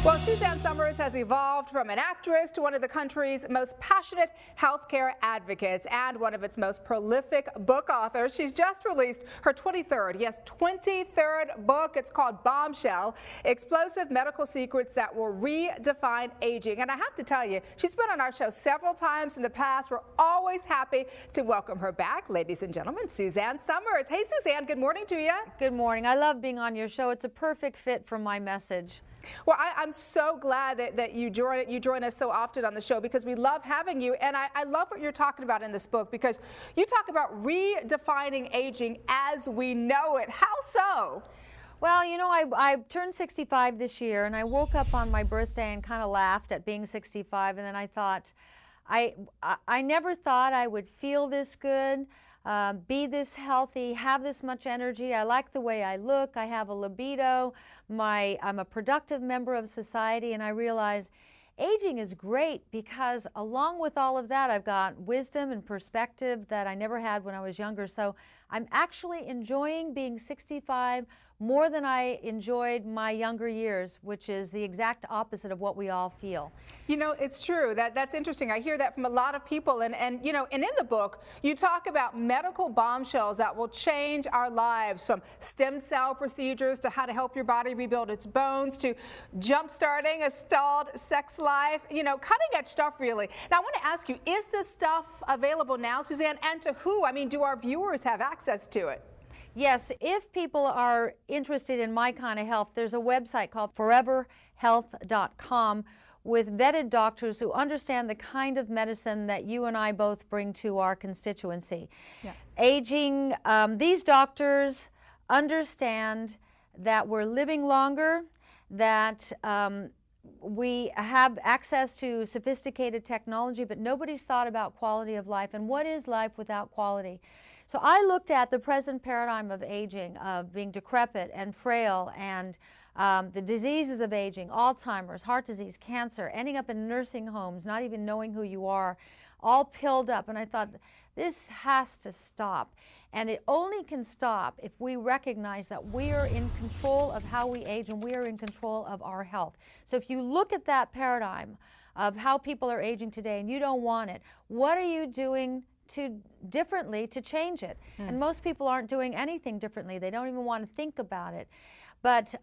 Well, Suzanne Somers has evolved from an actress to one of the country's most passionate healthcare advocates and one of its most prolific book authors. She's just released her 23rd book. It's called Bombshell: Explosive Medical Secrets That Will Redefine Aging. And I have to tell you, she's been on our show several times in the past. We're always happy to welcome her back. Ladies and gentlemen, Suzanne Somers. Hey, Suzanne, good morning to you. Good morning. I love being on your show. It's a perfect fit for my message. Well, I'm so glad that you join us so often on the show, because we love having you. And I love what you're talking about in this book, because you talk about redefining aging as we know it. How so? Well, you know, I turned 65 this year, and I woke up on my birthday and kind of laughed at being 65. And then I thought, I never thought I would feel this good, be this healthy, have this much energy. I like the way I look. I have a libido. I'm a productive member of society, and I realize aging is great because along with all of that, I've got wisdom and perspective that I never had when I was younger. So I'm actually enjoying being 65 more than I enjoyed my younger years, which is the exact opposite of what we all feel. You know, it's true. That's interesting. I hear that from a lot of people. And you know, and in the book, you talk about medical bombshells that will change our lives, from stem cell procedures to how to help your body rebuild its bones to jump-starting a stalled sex life. You know, cutting-edge stuff, really. Now, I want to ask you, is this stuff available now, Suzanne, and to who? I mean, do our viewers have access to it? Yes, if people are interested in my kind of health, there's a website called foreverhealth.com with vetted doctors who understand the kind of medicine that you and I both bring to our constituency. Yeah. Aging, these doctors understand that we're living longer, that we have access to sophisticated technology, but nobody's thought about quality of life. And what is life without quality? So I looked at the present paradigm of aging, of being decrepit and frail, and the diseases of aging, Alzheimer's, heart disease, cancer, ending up in nursing homes, not even knowing who you are, all pilled up. And I thought, this has to stop. And it only can stop if we recognize that we are in control of how we age and we are in control of our health. So if you look at that paradigm of how people are aging today and you don't want it, what are you doing differently to change it? And most people aren't doing anything differently. They don't even want to think about it. But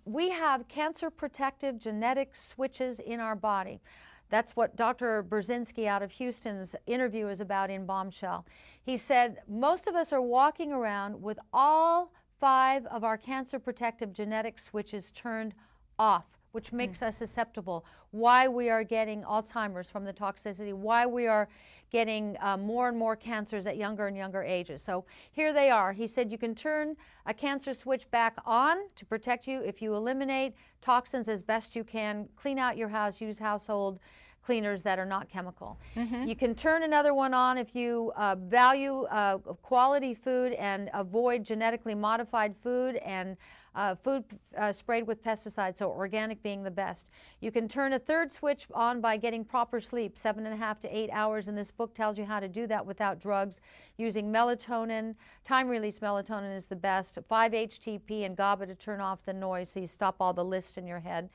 we have cancer protective genetic switches in our body. That's what Dr. Brzezinski out of Houston's interview is about in Bombshell. He said most of us are walking around with all 5 of our cancer protective genetic switches turned off, which makes us susceptible, why we are getting Alzheimer's from the toxicity, why we are getting more and more cancers at younger and younger ages. So here they are. He said you can turn a cancer switch back on to protect you if you eliminate toxins as best you can, clean out your house, use household cleaners that are not chemical. You can turn another one on if you value quality food and avoid genetically modified food and food sprayed with pesticides, so organic being the best. You can turn a third switch on by getting proper sleep, 7.5 to 8 hours, and this book tells you how to do that without drugs, using melatonin. Time-release melatonin is the best, 5-HTP and GABA to turn off the noise so you stop all the lists in your head.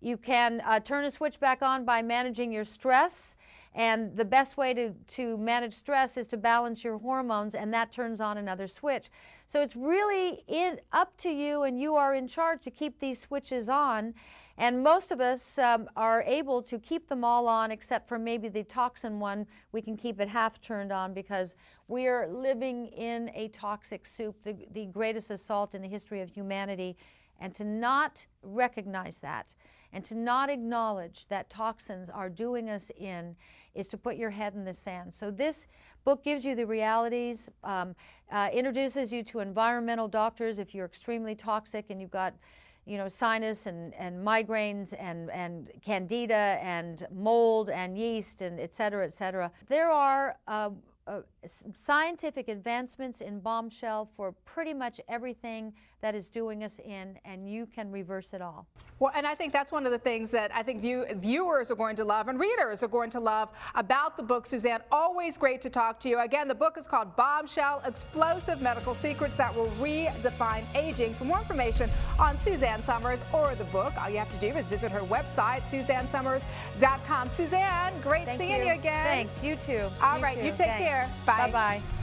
You can turn a switch back on by managing your stress, and the best way to manage stress is to balance your hormones, and that turns on another switch. So it's really up to you, and you are in charge to keep these switches on. And most of us are able to keep them all on, except for maybe the toxin one. We can keep it half turned on because we are living in a toxic soup, the greatest assault in the history of humanity. And to not recognize that and to not acknowledge that toxins are doing us in is to put your head in the sand. So this book gives you the realities, introduces you to environmental doctors if you're extremely toxic and you've got, you know, sinus and migraines and candida and mold and yeast and et cetera, et cetera. There are scientific advancements in Bombshell for pretty much everything that is doing us in, and you can reverse it all. Well, and I think that's one of the things that I think viewers are going to love and readers are going to love about the book, Suzanne. Always great to talk to you. Again, the book is called Bombshell: Explosive Medical Secrets That Will Redefine Aging. For more information on Suzanne Somers or the book, all you have to do is visit her website, SuzanneSomers.com. Suzanne, great seeing you again. Thanks. You too. All right, you take care. Bye. Bye-bye.